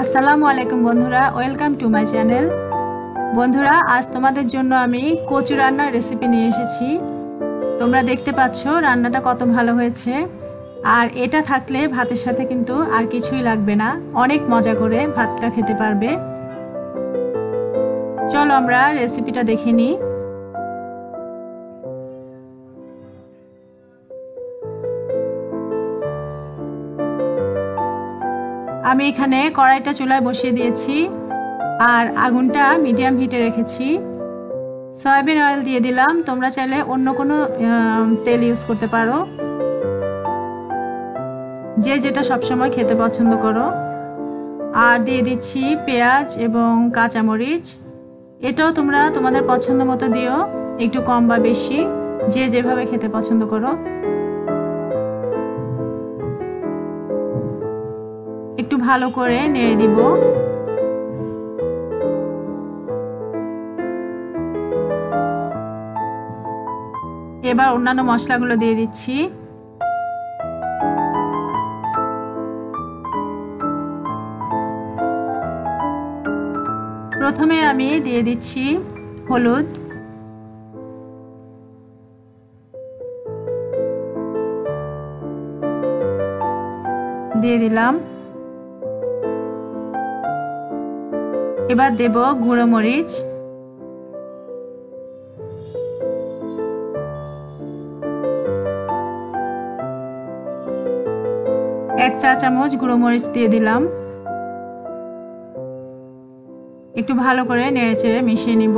আসসালামু আলাইকুম বন্ধুরা, ওয়েলকাম টু মাই চ্যানেল। বন্ধুরা, আজ তোমাদের জন্য আমি কচু রান্নার রেসিপি নিয়ে এসেছি। তোমরা দেখতে পাচ্ছ রান্নাটা কত ভালো হয়েছে। আর এটা থাকলে ভাতের সাথে কিন্তু আর কিছুই লাগবে না, অনেক মজা করে ভাতটা খেতে পারবে। চলো আমরা রেসিপিটা দেখে নিই। আমি এখানে কড়াইটা চুলায় বসিয়ে দিয়েছি আর আগুনটা মিডিয়াম হিটে রেখেছি। সয়াবিন অয়েল দিয়ে দিলাম, তোমরা চাইলে অন্য কোনো তেল ইউজ করতে পারো, যে যেটা সবসময় খেতে পছন্দ করো। আর দিয়ে দিচ্ছি পেঁয়াজ এবং কাঁচামরিচ, এটাও তোমরা তোমাদের পছন্দ মতো দিও, একটু কম বা বেশি, যে যেভাবে খেতে পছন্দ করো। একটু ভালো করে নেড়ে দিব। এবার অন্যান্য মশলাগুলো দিয়ে দিচ্ছি। প্রথমে আমি দিয়ে দিচ্ছি হলুদ, দিয়ে দিলাম। এবার দেব গুঁড়ো মরিচ, এক চা চামচ গুঁড়ো মরিচ দিয়ে দিলাম। একটু ভালো করে নেড়েচেড়ে মিশিয়ে নিব।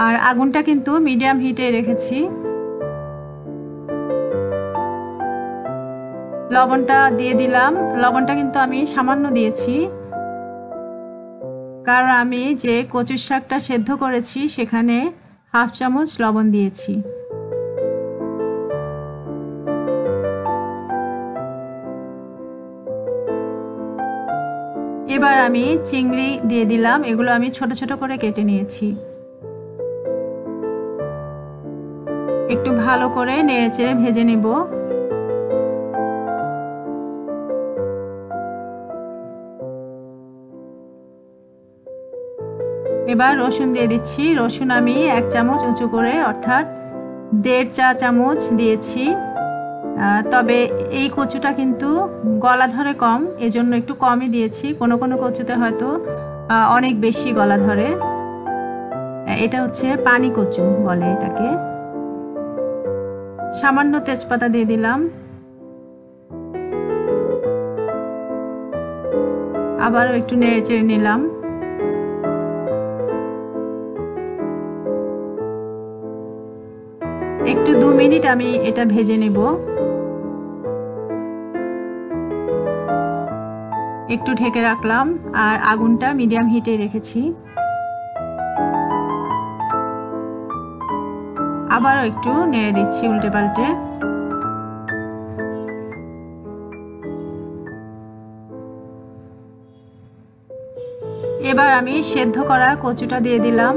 আর আগুনটা কিন্তু মিডিয়াম হিটে রেখেছি। লবণটা দিয়ে দিলাম। লবণটা কিন্তু আমি সামান্য দিয়েছি, কারণ আমি যে কচুর শাকটা সেদ্ধ করেছি সেখানে হাফ চামচ লবণ দিয়েছি। এবার আমি চিংড়ি দিয়ে দিলাম, এগুলো আমি ছোট ছোট করে কেটে নিয়েছি। একটু ভালো করে নেড়েচেড়ে ভেজে নেব। এবার রসুন দিয়ে দিচ্ছি। রসুন আমি এক চামচ উঁচু করে, অর্থাৎ 1.5 চা চামচ দিয়েছি। তবে এই কচুটা কিন্তু গলা ধরে কম, এজন্য একটু কমই দিয়েছি। কোনো কোনো কচুতে হয়তো অনেক বেশি গলা ধরে। এটা হচ্ছে পানি কচু বলে এটাকে। সামান্য তেজপাতা দিয়ে দিলাম। আবারও একটু নেড়েচেড়ে নিলাম। একটু 2 মিনিট আমি এটা ভেজে নেব। একটু ঢেকে রাখলাম আর আগুনটা মিডিয়াম হিটে রেখেছি। আবারও একটু নেড়ে দিচ্ছি উল্টে পাল্টে। এবার আমি সেদ্ধ করা কচুটা দিয়ে দিলাম।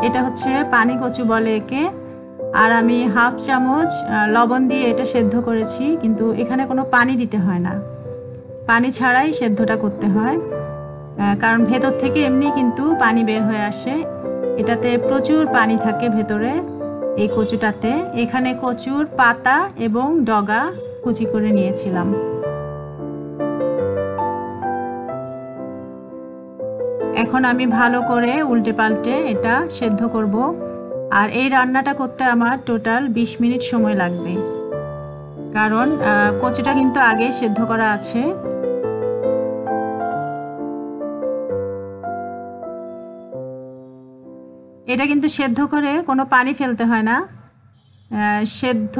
এটা হচ্ছে পানি কচু বলে একে। আর আমি হাফ চামচ লবণ দিয়ে এটা সেদ্ধ করেছি, কিন্তু এখানে কোনো পানি দিতে হয় না, পানি ছাড়াই সেদ্ধটা করতে হয়, কারণ ভেতর থেকে এমনি কিন্তু পানি বের হয়ে আসে। এটাতে প্রচুর পানি থাকে ভেতরে, এই কচুটাতে। এখানে কচুর পাতা এবং ডগা কুচি করে নিয়েছিলাম। এখন আমি ভালো করে উল্টে পাল্টে এটা সেদ্ধ করব। আর এই রান্নাটা করতে আমার টোটাল 20 মিনিট সময় লাগবে, কারণ কচুটা কিন্তু আগে সেদ্ধ করা আছে। এটা কিন্তু সেদ্ধ করে কোনো পানি ফেলতে হয় না, সেদ্ধ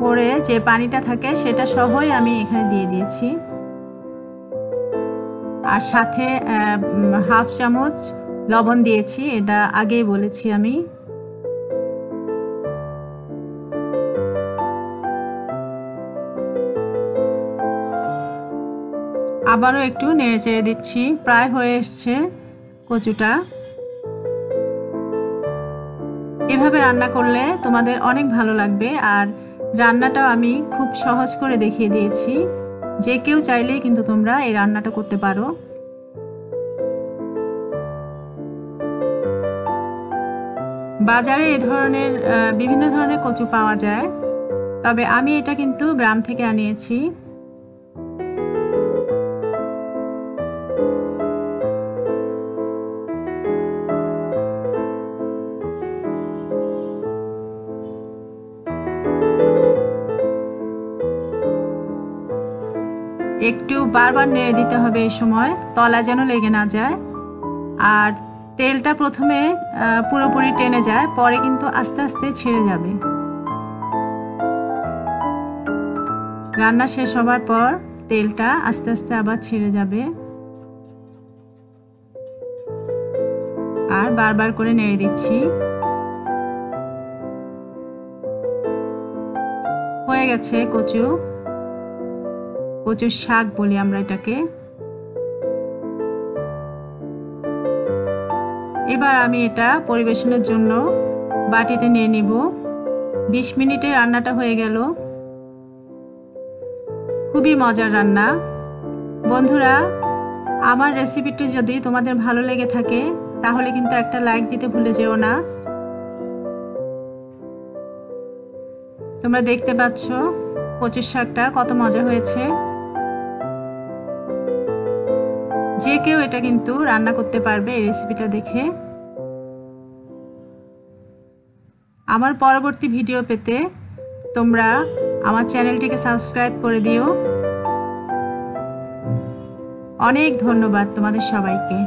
করে যে পানিটা থাকে সেটা সহই আমি এখানে দিয়ে দিয়েছি। আর সাথে হাফ চামচ লবণ দিয়েছি, এটা আগেই বলেছি আমি। আবারও একটু নেড়েচেড়ে দিচ্ছি। প্রায় হয়ে এসছে কচুটা। এভাবে রান্না করলে তোমাদের অনেক ভালো লাগবে। আর রান্নাটাও আমি খুব সহজ করে দেখিয়ে দিয়েছি, যে কেউ চাইলেই কিন্তু তোমরা এই রান্নাটা করতে পারো। বাজারে এই ধরনের বিভিন্ন ধরনের কচু পাওয়া যায়, তবে আমি এটা কিন্তু গ্রাম থেকে আনিয়েছি। একটু বারবার নেড়ে দিতে হবে এই সময়, তলা যেন লেগে না যায়। আর তেলটা প্রথমে পুরোপুরি টেনে যায়, পরে কিন্তু আস্তে আস্তে ছেড়ে যাবে। রান্না শেষ হবার পর তেলটা আস্তে আস্তে আবার ছেড়ে যাবে। আর বারবার করে নেড়ে দিচ্ছি। হয়ে গেছে কচুর শাক বলি আমরা এটাকে। এবার আমি এটা পরিবেশনের জন্য বাটিতে নিয়ে নিব। 20 মিনিটে রান্নাটা হয়ে গেল। খুবই মজার রান্না। বন্ধুরা, আমার রেসিপিটি যদি তোমাদের ভালো লেগে থাকে তাহলে কিন্তু একটা লাইক দিতে ভুলে যেও না। তোমরা দেখতে পাচ্ছ কচুর শাকটা কত মজা হয়েছে। যে কেউ এটা কিন্তু রান্না করতে পারবে এই রেসিপিটা দেখে। আমার পরবর্তী ভিডিও পেতে তোমরা আমার চ্যানেলটিকে সাবস্ক্রাইব করে দিও। অনেক ধন্যবাদ তোমাদের সবাইকে।